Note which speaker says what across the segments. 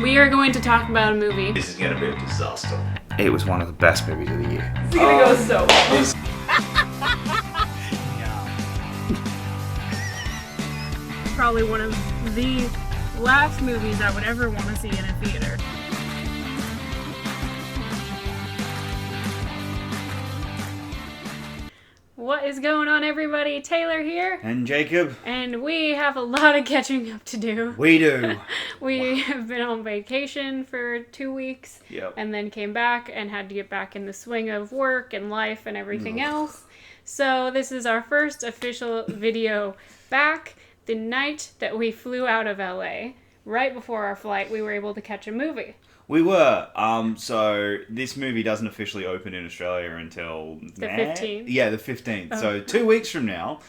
Speaker 1: We are going to talk about a movie.
Speaker 2: This is going to be a disaster.
Speaker 3: It was one of the best movies of the year.
Speaker 1: It's gonna go so well. Probably one of the last movies I would ever want to see in a theater. What is going on, everybody? Taylor here.
Speaker 3: And Jacob.
Speaker 1: And we have a lot of catching up to do.
Speaker 3: We do.
Speaker 1: We have been on vacation for 2 weeks.
Speaker 3: Yep.
Speaker 1: And then came back and had to get back in the swing of work and life and everything else. So this is our first official video back. The night that we flew out of LA, right before our flight, we were able to catch a movie.
Speaker 3: We were. So this movie doesn't officially open in Australia until
Speaker 1: The 15th.
Speaker 3: Yeah, the 15th.
Speaker 1: Oh.
Speaker 3: So 2 weeks from now.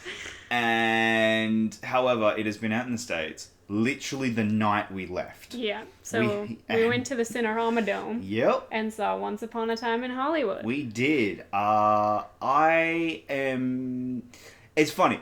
Speaker 3: And however, it has been out in the States literally the night we left.
Speaker 1: Yeah. So we went to the Cinerama Dome.
Speaker 3: Yep.
Speaker 1: And saw Once Upon a Time in Hollywood.
Speaker 3: We did. It's funny.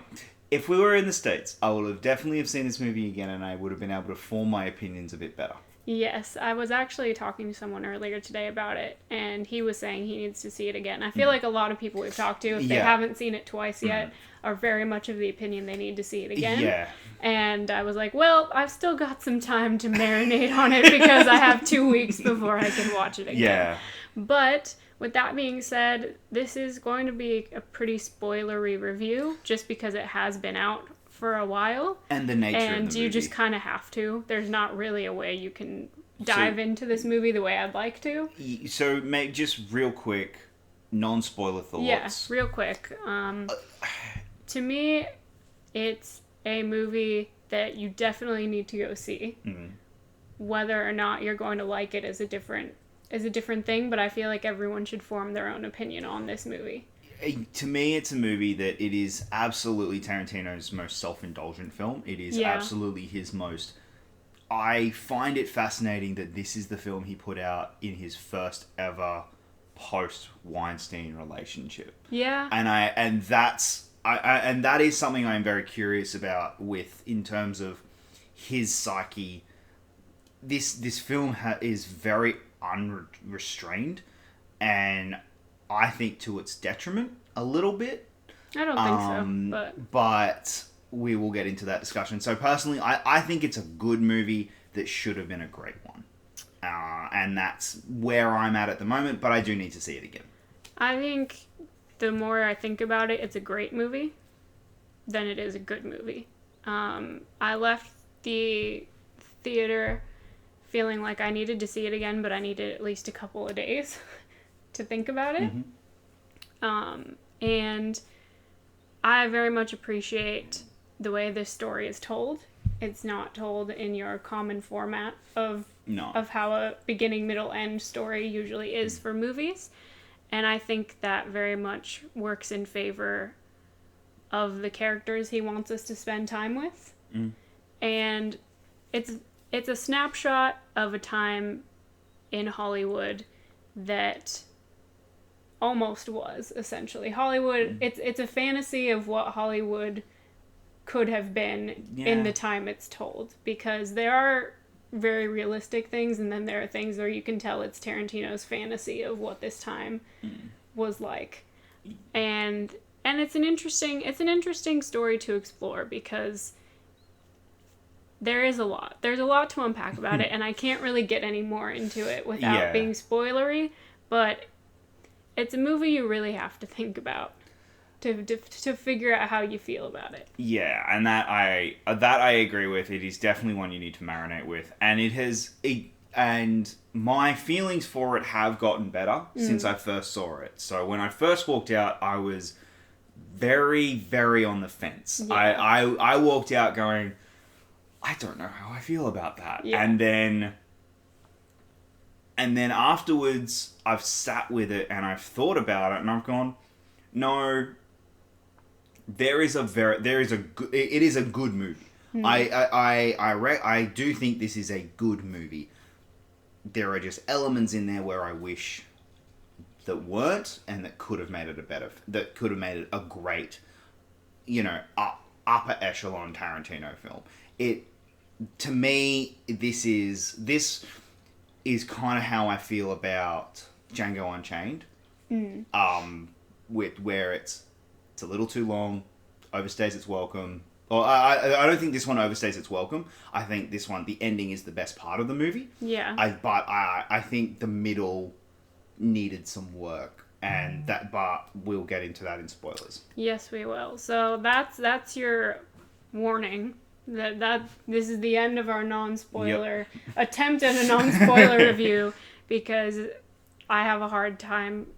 Speaker 3: If we were in the States, I would have definitely have seen this movie again, and I would have been able to form my opinions a bit better.
Speaker 1: Yes, I was actually talking to someone earlier today about it, and he was saying he needs to see it again. I feel like a lot of people we've talked to, if they haven't seen it twice yet, are very much of the opinion they need to see it again.
Speaker 3: Yeah.
Speaker 1: And I was like, well, I've still got some time to marinate on it because I have 2 weeks before I can watch it again.
Speaker 3: Yeah.
Speaker 1: But with that being said, this is going to be a pretty spoilery review, just because it has been out for a while.
Speaker 3: And the nature of the movie.
Speaker 1: And you just kind of have to. There's not really a way you can dive into this movie the way I'd like to.
Speaker 3: So, mate, just real quick, non-spoiler thoughts.
Speaker 1: Yeah, real quick. To me, it's a movie that you definitely need to go see. Mm-hmm. Whether or not you're going to like it is a different thing, but I feel like everyone should form their own opinion on this movie.
Speaker 3: To me, it's a movie that it is absolutely Tarantino's most self-indulgent film. It is absolutely his most... I find it fascinating that this is the film he put out in his first ever post-Weinstein relationship.
Speaker 1: Yeah.
Speaker 3: And that is something I'm very curious about in terms of his psyche. This film is very unrestrained, and I think to its detriment a little bit.
Speaker 1: I don't think so,
Speaker 3: but we will get into that discussion. So personally, I think it's a good movie that should have been a great one. And that's where I'm at the moment, but I do need to see it again.
Speaker 1: I think the more I think about it, it's a great movie than it is a good movie. I left the theater feeling like I needed to see it again, but I needed at least a couple of days to think about it. Mm-hmm. And I very much appreciate the way this story is told. It's not told in your common format of how a beginning, middle, end story usually is for movies. And I think that very much works in favor of the characters he wants us to spend time with. Mm. And it's a snapshot of a time in Hollywood that almost was, essentially. Hollywood, it's a fantasy of what Hollywood could have been in the time it's told. Because there are very realistic things, and then there are things where you can tell it's Tarantino's fantasy of what this time was like. And it's an interesting story to explore, because there's a lot to unpack about it, and I can't really get any more into it without being spoilery, but it's a movie you really have to think about to figure out how you feel about it.
Speaker 3: Yeah, and that I agree with. It is definitely one you need to marinate with, and and my feelings for it have gotten better since I first saw it. So when I first walked out, I was very, very on the fence. Yeah. I walked out going, I don't know how I feel about that. Yeah. And then afterwards, I've sat with it and I've thought about it, and I've gone, no, it is a good movie. Mm. I do think this is a good movie. There are just elements in there where I wish that weren't, and that could have made it a great, upper echelon Tarantino film. to me, this is kind of how I feel about Django Unchained. Where it's a little too long, overstays its welcome. Well, I don't think this one overstays its welcome. I think this one, the ending is the best part of the movie.
Speaker 1: Yeah.
Speaker 3: But I think the middle needed some work, but we'll get into that in spoilers.
Speaker 1: Yes, we will. So that's your warning that this is the end of our non-spoiler attempt at a non-spoiler review, because I have a hard time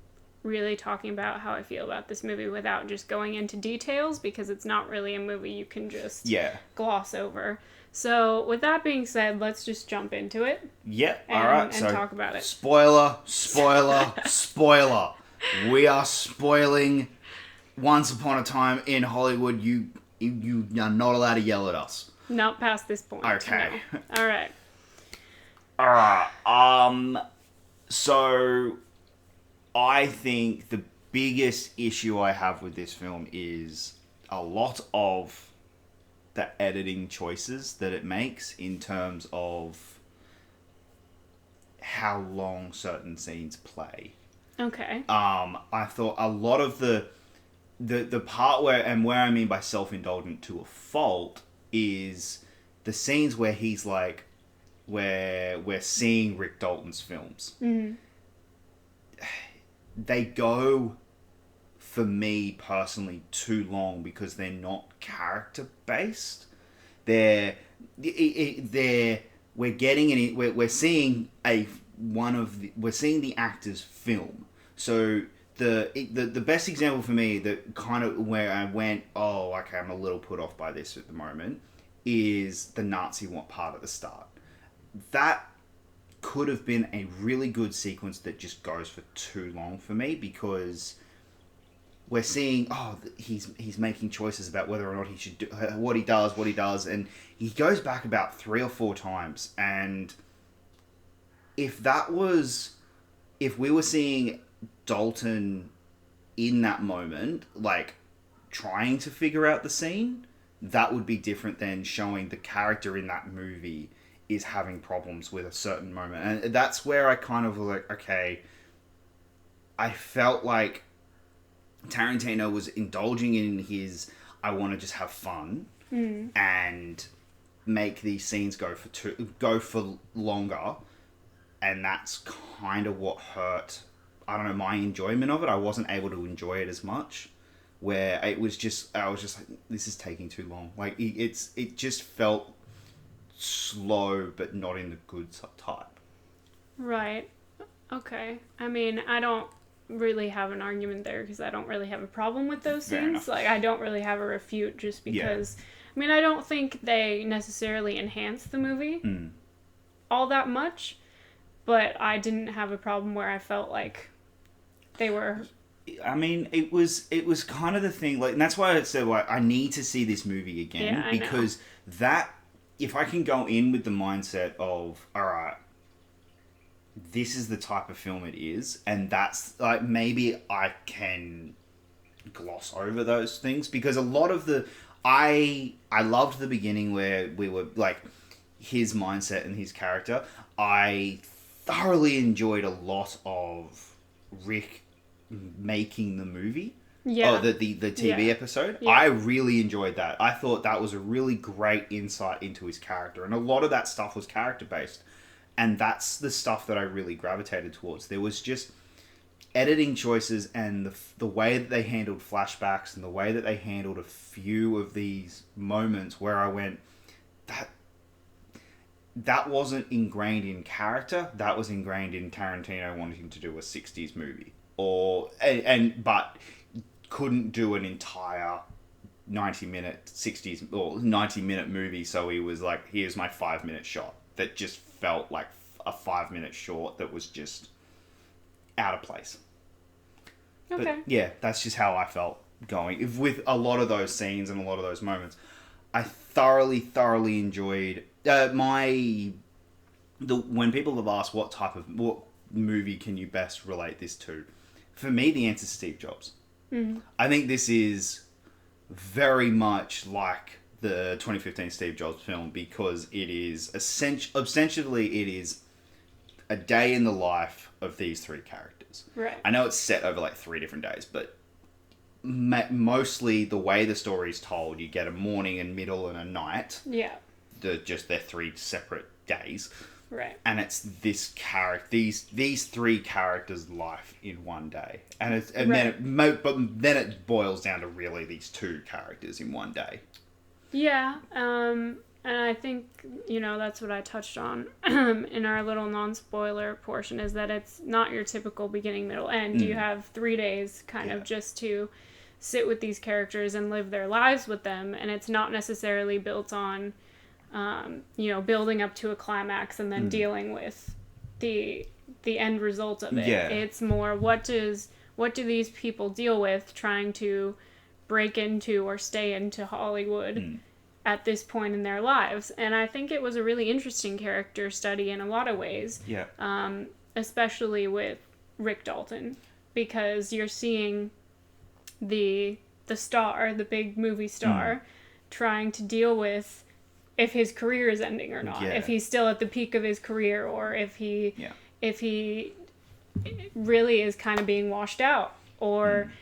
Speaker 1: really talking about how I feel about this movie without just going into details, because it's not really a movie you can just gloss over. So with that being said, let's just jump into it.
Speaker 3: Yep.
Speaker 1: And,
Speaker 3: all right.
Speaker 1: and
Speaker 3: So
Speaker 1: talk about it.
Speaker 3: Spoiler. We are spoiling Once Upon a Time in Hollywood. You are not allowed to yell at us.
Speaker 1: Not past this point.
Speaker 3: Okay.
Speaker 1: No. All right.
Speaker 3: So I think the biggest issue I have with this film is a lot of the editing choices that it makes in terms of how long certain scenes play.
Speaker 1: Okay.
Speaker 3: I thought a lot of the part where I mean by self-indulgent to a fault is the scenes where he's like, where we're seeing Rick Dalton's films.
Speaker 1: Mm-hmm.
Speaker 3: They go, for me personally, too long because they're not character based. We're seeing we're seeing the actor's film. So the best example for me, that kind of where I went, oh, okay, I'm a little put off by this at the moment, is the Nazi part at the start. That could have been a really good sequence that just goes for too long for me, because we're seeing, he's making choices about whether or not he should do what he does, and he goes back about 3 or 4 times. And if we were seeing Dalton in that moment, like trying to figure out the scene, that would be different than showing the character in that movie is having problems with a certain moment. And that's where I kind of like, okay, I felt like Tarantino was indulging in his, I want to just have fun and make these scenes go for longer, and that's kind of what hurt, I don't know, my enjoyment of it. I wasn't able to enjoy it as much, where I was just like, this is taking too long. Like it just felt slow, but not in the good type.
Speaker 1: Right. Okay. I mean, I don't really have an argument there, because I don't really have a problem with those
Speaker 3: Fair
Speaker 1: scenes.
Speaker 3: enough.
Speaker 1: Like, I don't really have a refute, just because, I mean, I don't think they necessarily enhance the movie all that much, but I didn't have a problem where I felt like they were...
Speaker 3: I mean, it was kind of the thing, like, and that's why I said, like, I need to see this movie again, because that, if I can go in with the mindset of, all right, this is the type of film it is, and that's, like, maybe I can gloss over those things, because a lot of I loved the beginning where we were, like, his mindset and his character. I thoroughly enjoyed a lot of Rick making the movie.
Speaker 1: Yeah.
Speaker 3: The TV episode.
Speaker 1: Yeah.
Speaker 3: I really enjoyed that. I thought that was a really great insight into his character. And a lot of that stuff was character based. And that's the stuff that I really gravitated towards. There was just editing choices and the way that they handled flashbacks and the way that they handled a few of these moments where I went, that wasn't ingrained in character. That was ingrained in Tarantino wanting to do a 60s movie. But couldn't do an entire 90-minute 60s or 90-minute movie, so he was like, here's my 5-minute shot that just felt like a 5-minute short that was just out of place.
Speaker 1: Okay.
Speaker 3: But yeah, that's just how I felt going with a lot of those scenes and a lot of those moments. I thoroughly enjoyed when people have asked what movie can you best relate this to, for me the answer is Steve Jobs. I think this is very much like the 2015 Steve Jobs film, because it is essentially it is a day in the life of these three characters.
Speaker 1: Right.
Speaker 3: I know it's set over like 3 different days, but mostly the way the story is told, you get a morning and middle and a night.
Speaker 1: Yeah.
Speaker 3: They're 3 separate days.
Speaker 1: Right.
Speaker 3: And it's this character, these 3 characters' life in one day, and then it boils down to really these 2 characters in one day.
Speaker 1: Yeah, and I think that's what I touched on in our little non-spoiler portion, is that it's not your typical beginning, middle, end. You have 3 days kind of just to sit with these characters and live their lives with them, and it's not necessarily built on building up to a climax and then dealing with the end result of it.
Speaker 3: Yeah.
Speaker 1: It's more, what do these people deal with trying to break into or stay into Hollywood at this point in their lives. And I think it was a really interesting character study in a lot of ways.
Speaker 3: Yeah.
Speaker 1: Especially with Rick Dalton, because you're seeing the star, the big movie star, trying to deal with if his career is ending or not, if he's still at the peak of his career, or if he really is kind of being washed out, or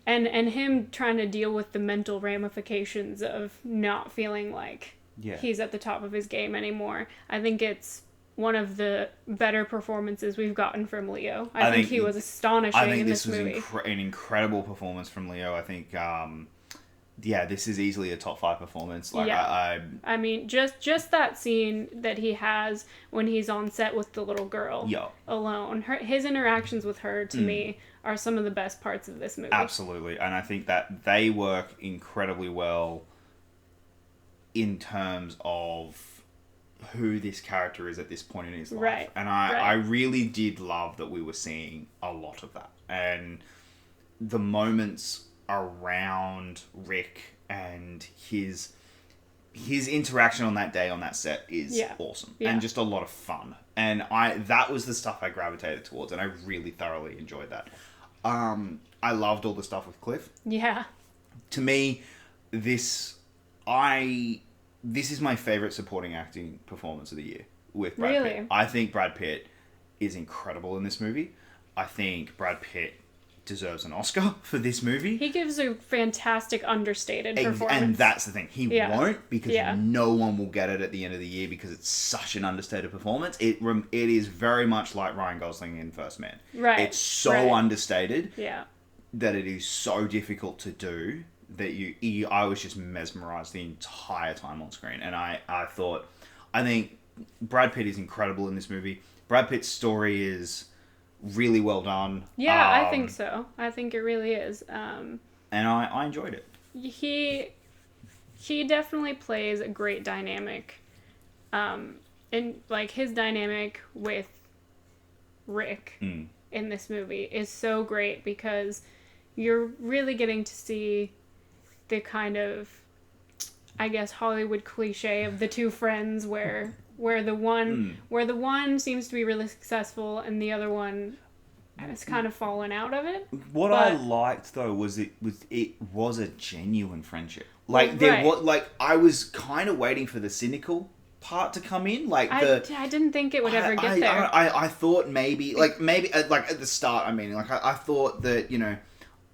Speaker 1: and him trying to deal with the mental ramifications of not feeling like he's at the top of his game anymore. I think it's one of the better performances we've gotten from Leo. I think he was astonishing in this movie.
Speaker 3: This was an incredible performance from Leo. I think this is easily a top 5 performance.
Speaker 1: I mean, just that scene that he has when he's on set with the little girl alone. His interactions with her, to me, are some of the best parts of this movie.
Speaker 3: Absolutely. And I think that they work incredibly well in terms of who this character is at this point in his life.
Speaker 1: Right.
Speaker 3: And I really did love that we were seeing a lot of that. And the moments around Rick and his interaction on that day on that set is awesome and just a lot of fun, and that was the stuff I gravitated towards, and I really thoroughly enjoyed that. I loved all the stuff with Cliff. To me, this is my favorite supporting acting performance of the year with Brad Pitt. I think Brad Pitt is incredible in this movie. I think Brad Pitt deserves an Oscar for this movie.
Speaker 1: He gives a fantastic understated performance.
Speaker 3: And that's the thing. He won't, because no one will get it at the end of the year, because it's such an understated performance. It is very much like Ryan Gosling in First Man.
Speaker 1: Right.
Speaker 3: It's so understated
Speaker 1: that
Speaker 3: it is so difficult to do that I was just mesmerized the entire time on screen. And I think Brad Pitt is incredible in this movie. Brad Pitt's story is really well done.
Speaker 1: I think so. I think it really is.
Speaker 3: And I enjoyed it.
Speaker 1: He definitely plays a great dynamic. And like his dynamic with Rick in this movie is so great, because you're really getting to see the kind of, I guess, Hollywood cliche of the 2 friends where the one seems to be really successful and the other one has kind of fallen out of it.
Speaker 3: I liked though was it was a genuine friendship. I was kind of waiting for the cynical part to come in. I
Speaker 1: didn't think it would ever get there.
Speaker 3: I thought maybe at the start. I mean, I thought that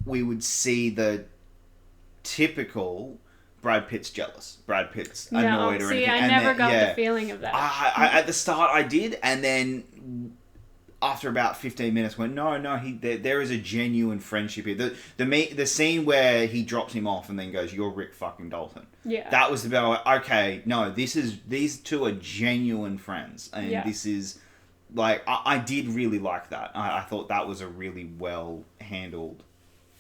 Speaker 3: we would see the typical Brad Pitt's jealous. Brad Pitt's annoyed or anything.
Speaker 1: I never got the feeling of that.
Speaker 3: I at the start I did, and then after about 15 minutes went, no, there is a genuine friendship here. The scene where he drops him off and then goes, "You're Rick fucking Dalton." Yeah. That was about, okay, no, these 2 are genuine friends, and this is I did really like that. I thought that was a really well handled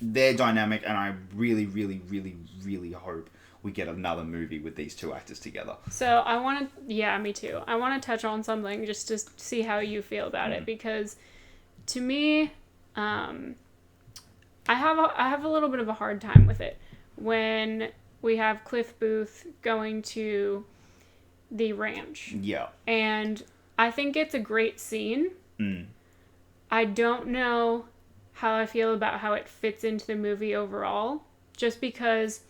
Speaker 3: their dynamic, and I really, really, really, really hope we get another movie with these 2 actors together.
Speaker 1: So I want to, me too. I want to touch on something just to see how you feel about it, because to me, I have a little bit of a hard time with it when we have Cliff Booth going to the ranch. Yeah. And I think it's a great scene. I don't know how I feel about how it fits into the movie overall, just because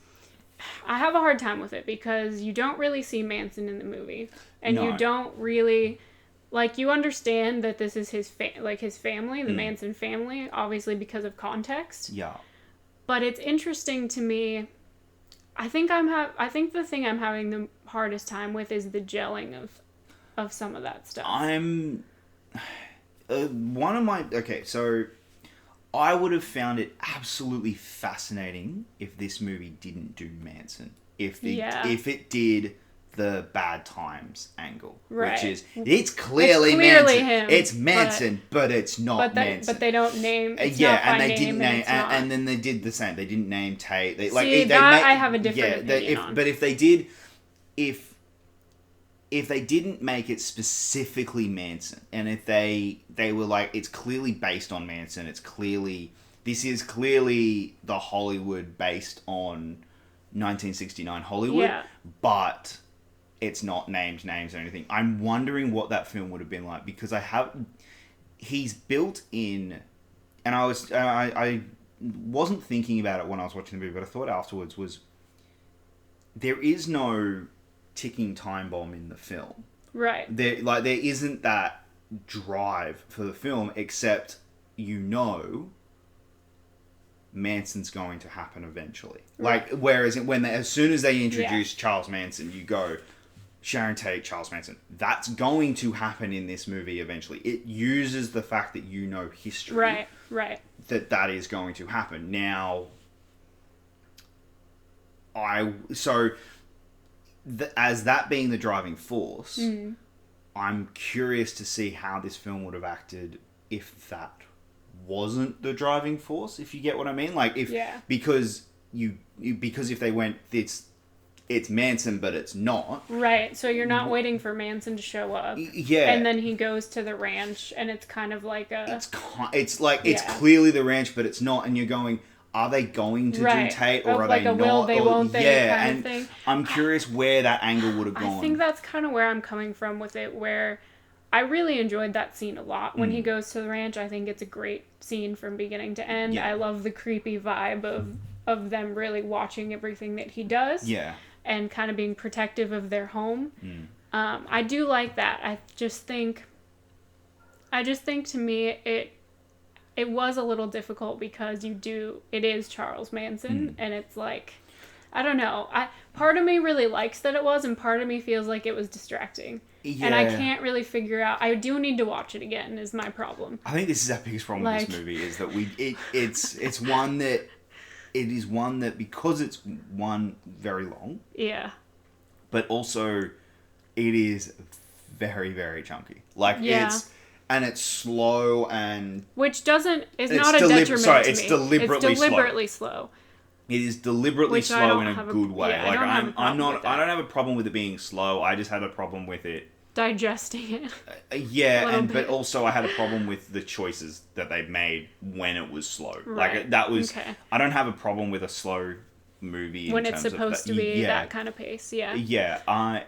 Speaker 1: I have a hard time with it because you don't really see Manson in the movie, and
Speaker 3: No.
Speaker 1: you don't really like you understand that this is his family, the Manson family, obviously because of context.
Speaker 3: Yeah.
Speaker 1: But it's interesting to me. I think the thing I'm having the hardest time with is the gelling of some of that stuff.
Speaker 3: I'm one of my okay. So I would have found it absolutely fascinating if this movie didn't do Manson. If it did the bad times angle,
Speaker 1: right.
Speaker 3: Which is it's clearly Manson.
Speaker 1: Him.
Speaker 3: It's Manson, but it's not Manson.
Speaker 1: But they don't name.
Speaker 3: And they didn't name, and then they did the same. They didn't name Tate.
Speaker 1: I have a different opinion on.
Speaker 3: But if they did, if they didn't make it specifically Manson, and if they were like, it's clearly based on Manson, this is clearly the Hollywood based on 1969 Hollywood, but it's not named names or anything. I'm wondering what that film would have been like, because he's built in, and I wasn't thinking about it when I was watching the movie, but I thought afterwards there is no ticking time bomb in the film.
Speaker 1: Right.
Speaker 3: There isn't that drive for the film, except Manson's going to happen eventually. Right. Whereas as soon as they introduce Charles Manson, you go, Sharon Tate, Charles Manson. That's going to happen in this movie eventually. It uses the fact that history.
Speaker 1: Right.
Speaker 3: That is going to happen. Now, as that being the driving force, I'm curious to see how this film would have acted if that wasn't the driving force, if you get what I mean. Because if they went, it's Manson, but it's not. Right.
Speaker 1: So you're not waiting for Manson to show up.
Speaker 3: Yeah.
Speaker 1: And then he goes to the ranch, and it's kind of like a...
Speaker 3: It's clearly the ranch, but it's not, and you're going, are they going to do Tate, or are they not?
Speaker 1: Will they, won't they kind of thing.
Speaker 3: I'm curious where that angle would have gone.
Speaker 1: I think that's kind of where I'm coming from with it, where I really enjoyed that scene a lot. When he goes to the ranch, I think it's a great scene from beginning to end. Yeah. I love the creepy vibe of them really watching everything that he does.
Speaker 3: Yeah.
Speaker 1: And kind of being protective of their home. I do like that. I just think to me it was a little difficult because it is Charles Manson, and it's like, I don't know. Part of me really likes that it was, and part of me feels like it was distracting. Yeah. And I can't really figure out. I do need to watch it again, is my problem.
Speaker 3: I think this is our biggest problem with this movie, is that it's one that, it is one that, because it's very long. Yeah. But also, it is very, very chunky. It's slow, and...
Speaker 1: Which is not a detriment to me.
Speaker 3: It's deliberately slow. It is deliberately slow in a good way.
Speaker 1: Yeah, I don't
Speaker 3: have a problem with it being slow. I just had a problem with it
Speaker 1: digesting it.
Speaker 3: But also I had a problem with the choices that they made when it was slow.
Speaker 1: Right.
Speaker 3: I don't have a problem with a slow movie
Speaker 1: when it's supposed to be that kind of pace. Yeah.
Speaker 3: Yeah.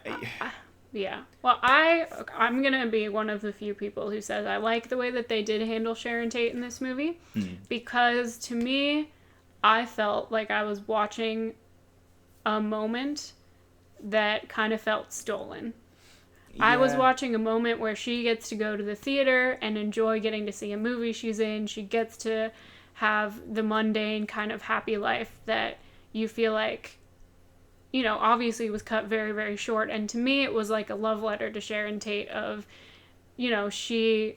Speaker 1: Yeah. Well, I'm going to be one of the few people who says I like the way that they did handle Sharon Tate in this movie, because to me, I felt like I was watching a moment that kind of felt stolen. Yeah. I was watching a moment where she gets to go to the theater and enjoy getting to see a movie she's in. She gets to have the mundane kind of happy life that you feel like, obviously was cut very, very short. And to me, it was like a love letter to Sharon Tate of, she's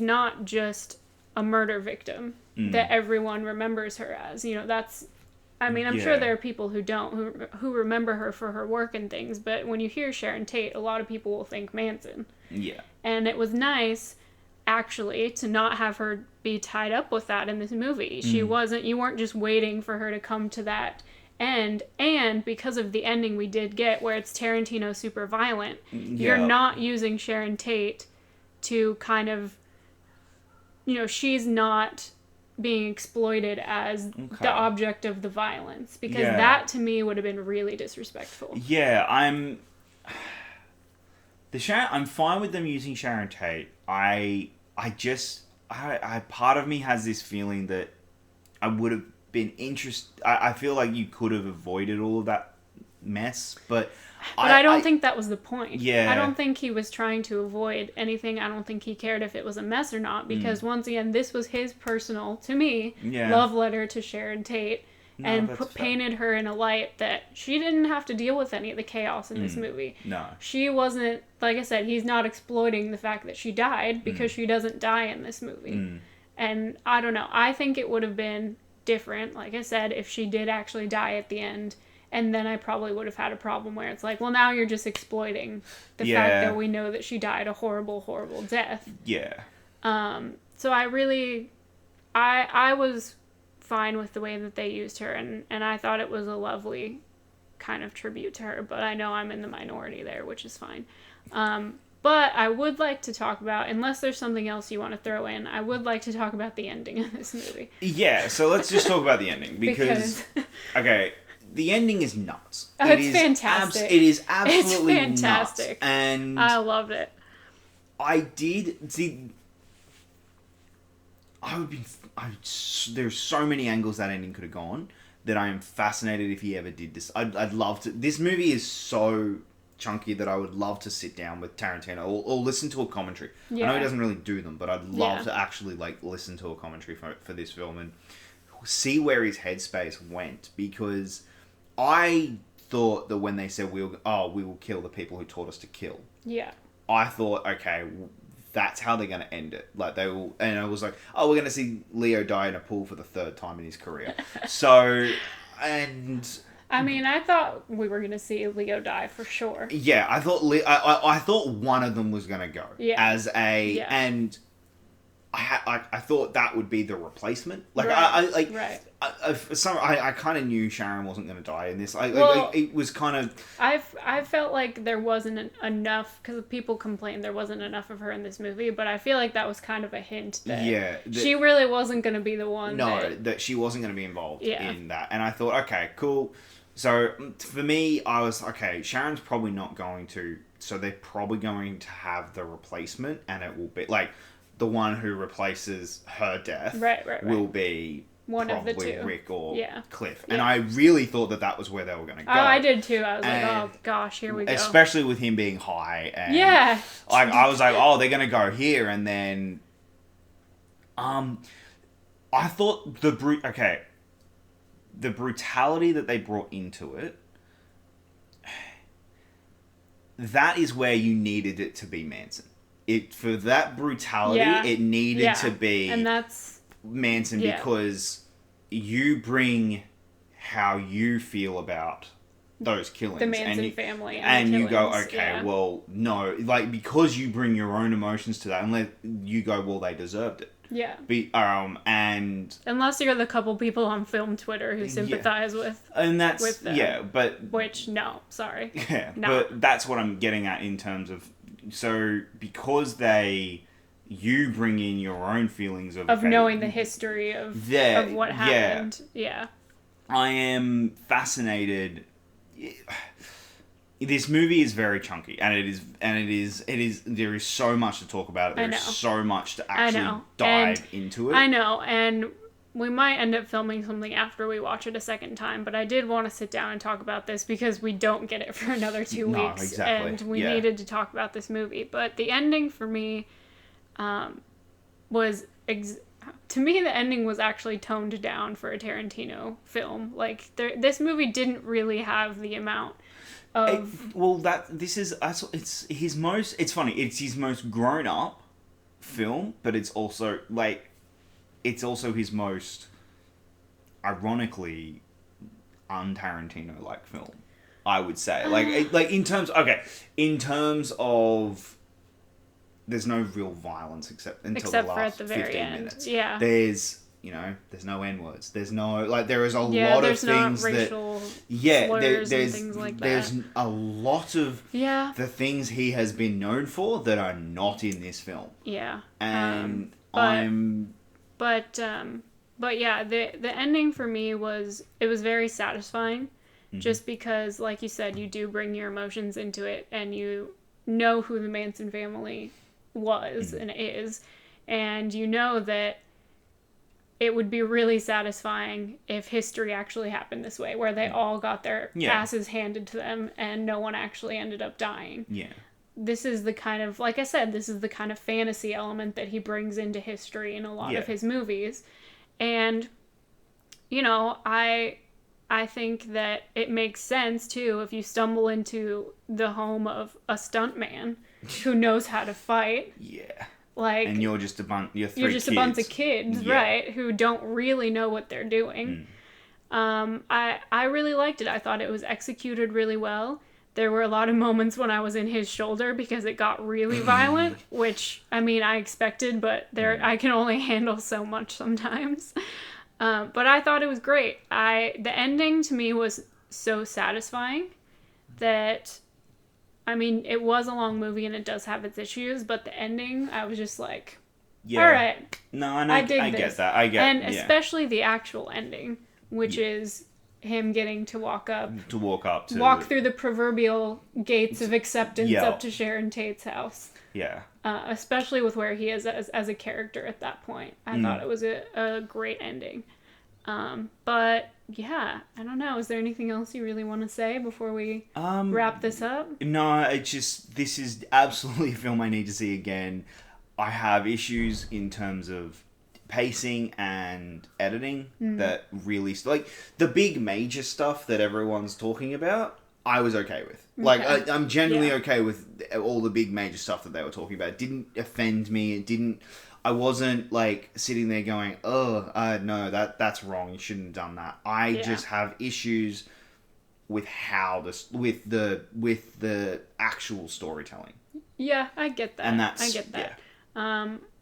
Speaker 1: not just a murder victim that everyone remembers her as. I'm sure there are people who don't, who remember her for her work and things, but when you hear Sharon Tate, a lot of people will think Manson. Yeah. And it was nice, actually, to not have her be tied up with that in this movie. You weren't just waiting for her to come to that end, and because of the ending we did get, where it's Tarantino super violent, you're not using Sharon Tate to kind of, she's not being exploited as the object of the violence, because that to me would have been really disrespectful.
Speaker 3: Yeah, I'm fine with them using Sharon Tate. I part of me has this feeling that I would have been I feel like you could have avoided all of that mess, but
Speaker 1: I don't think that was the point.
Speaker 3: Yeah.
Speaker 1: I don't think he was trying to avoid anything. I don't think he cared if it was a mess or not, because once again, this was his personal, to me, love letter to Sharon Tate, and painted her in a light that she didn't have to deal with any of the chaos in this movie.
Speaker 3: No.
Speaker 1: She wasn't, like I said, he's not exploiting the fact that she died, because she doesn't die in this movie. And I don't know. I think it would have been different, like I said, if she did actually die at the end. And then I probably would have had a problem where it's like, well, now you're just exploiting the fact that we know that she died a horrible, horrible death.
Speaker 3: Yeah.
Speaker 1: So I was fine with the way that they used her, and I thought it was a lovely kind of tribute to her, but I know I'm in the minority there, which is fine. But I would like to talk about, unless there's something else you want to throw in, I would like to talk about the ending of this movie.
Speaker 3: Yeah, so let's just talk about the ending, because okay, the ending is nuts.
Speaker 1: It's fantastic.
Speaker 3: It is absolutely
Speaker 1: fantastic.
Speaker 3: Nuts. And
Speaker 1: I loved it.
Speaker 3: I did see. There's so many angles that ending could have gone that I am fascinated if he ever did this. I'd love to. This movie is so chunky that I would love to sit down with Tarantino or listen to a commentary.
Speaker 1: Yeah.
Speaker 3: I know he doesn't really do them, but I'd love to actually like listen to a commentary for this film and see where his headspace went, because I thought that when they said we will kill the people who taught us to kill.
Speaker 1: Yeah.
Speaker 3: I thought, okay, that's how they're going to end it. Like they will, and I was like, oh, we're going to see Leo die in a pool for the 3rd time in his career. So, and
Speaker 1: I mean, I thought we were going to see Leo die for sure.
Speaker 3: Yeah, I thought I thought one of them was going to go and I thought that would be the replacement. Like I kind of knew Sharon wasn't going to die in this. It was kind of.
Speaker 1: I felt like there wasn't enough, because people complained there wasn't enough of her in this movie, but I feel like that was kind of a hint that she really wasn't going to be the one.
Speaker 3: No, that she wasn't going to be involved in that, and I thought, okay, cool. So for me, I was okay. Sharon's probably not going to, so they're probably going to have the replacement, and it will be like. The one who replaces her death will be
Speaker 1: one
Speaker 3: probably
Speaker 1: of the two.
Speaker 3: Rick or Cliff.
Speaker 1: Yeah.
Speaker 3: And I really thought that was where they were going to go.
Speaker 1: Oh, I did too. I was like, oh gosh, here we go.
Speaker 3: Especially with him being high. And I was like, oh, they're going to go here. And then I thought the brutality that they brought into it, that is where you needed it to be Manson. For that brutality, it needed to be
Speaker 1: and that's
Speaker 3: Manson, because you bring how you feel about those killings.
Speaker 1: The Manson family.
Speaker 3: And
Speaker 1: the
Speaker 3: you go,
Speaker 1: killings,
Speaker 3: okay, well, no. Like, because you bring your own emotions to that, and you go, well, they deserved it.
Speaker 1: Yeah.
Speaker 3: And
Speaker 1: unless you're the couple people on film Twitter who sympathize with.
Speaker 3: And that's,
Speaker 1: with them,
Speaker 3: but.
Speaker 1: Which, no, sorry.
Speaker 3: Yeah,
Speaker 1: no.
Speaker 3: But that's what I'm getting at in terms of. So, because you bring in your own feelings of
Speaker 1: knowing the history of what happened. Yeah.
Speaker 3: I am fascinated. This movie is very chunky, and it is. There is so much to talk about it. There is so much to actually dive into it.
Speaker 1: I know, and we might end up filming something after we watch it a second time, but I did want to sit down and talk about this because we don't get it for another 2 weeks.
Speaker 3: Exactly.
Speaker 1: And we needed to talk about this movie. But the ending for me was... to me, the ending was actually toned down for a Tarantino film. Like, this movie didn't really have the amount of...
Speaker 3: it's his most... It's funny, it's his most grown-up film, but it's also, like... It's also his most, ironically, un-Tarantino-like film, I would say. In terms of, there's no real violence except the last 15 minutes.
Speaker 1: Yeah.
Speaker 3: There's no N-words. There's no, there is a lot of things
Speaker 1: that... racial slurs and things like that.
Speaker 3: There's a lot of the things he has been known for that are not in this film.
Speaker 1: Yeah.
Speaker 3: And
Speaker 1: But yeah, the ending for me was very satisfying, just because, like you said, you do bring your emotions into it, and you know who the Manson family was and is, and you know that it would be really satisfying if history actually happened this way, where they all got their asses handed to them and no one actually ended up dying.
Speaker 3: Yeah.
Speaker 1: This is the kind of, like I said, this is the kind of fantasy element that he brings into history in a lot of his movies. And, you know, I think that it makes sense, too, if you stumble into the home of a stuntman who knows how to fight.
Speaker 3: Yeah.
Speaker 1: Like,
Speaker 3: and you're just a bunch
Speaker 1: of kids, right, who don't really know what they're doing. I really liked it. I thought it was executed really well. There were a lot of moments when I was in his shoulder because it got really violent, which, I mean, I expected, but I can only handle so much sometimes. But I thought it was great. The ending to me was so satisfying that, I mean, it was a long movie and it does have its issues, but the ending, I was just like, all right.
Speaker 3: No, and I get that.
Speaker 1: And especially the actual ending, which is him getting to walk through the proverbial gates of acceptance up to Sharon Tate's house.
Speaker 3: Yeah.
Speaker 1: Especially with where he is as a character at that point. I thought it was a great ending. But yeah, I don't know. Is there anything else you really want to say before we wrap this up?
Speaker 3: No, this is absolutely a film I need to see again. I have issues in terms of pacing and editing that really, like, the big major stuff that everyone's talking about, I was okay with. Like, I'm genuinely okay with all the big major stuff that they were talking about. It didn't offend me. I wasn't, like, sitting there going, oh, no, that's wrong. You shouldn't have done that. I just have issues with with the actual storytelling.
Speaker 1: Yeah, I get that.
Speaker 3: And
Speaker 1: I get that.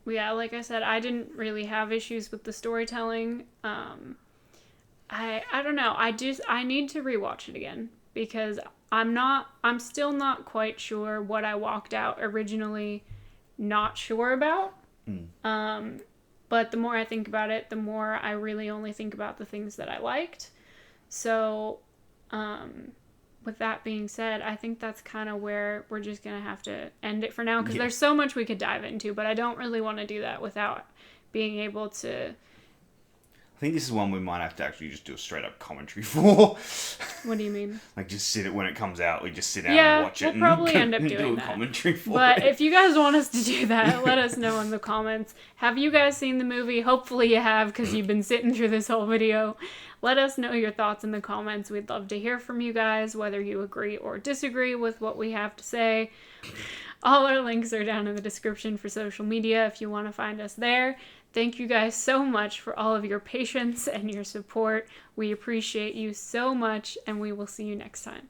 Speaker 1: Yeah, like I said, I didn't really have issues with the storytelling. I don't know. I need to rewatch it again because I'm still not quite sure what I walked out originally not sure about. But the more I think about it, the more I really only think about the things that I liked. So, with that being said, I think that's kind of where we're just going to have to end it for now because there's so much we could dive into, but I don't really want to do that without being able to...
Speaker 3: I think this is one we might have to actually just do a straight up commentary for.
Speaker 1: What do you mean?
Speaker 3: Like, just sit it when it comes out. We just sit down and watch it.
Speaker 1: We'll probably end up doing
Speaker 3: do a
Speaker 1: that.
Speaker 3: commentary for
Speaker 1: but
Speaker 3: it.
Speaker 1: If you guys want us to do that, let us know in the comments. Have you guys seen the movie? Hopefully you have because you've been sitting through this whole video. Let us know your thoughts in the comments. We'd love to hear from you guys, whether you agree or disagree with what we have to say. All our links are down in the description for social media if you want to find us there. Thank you guys so much for all of your patience and your support. We appreciate you so much, and we will see you next time.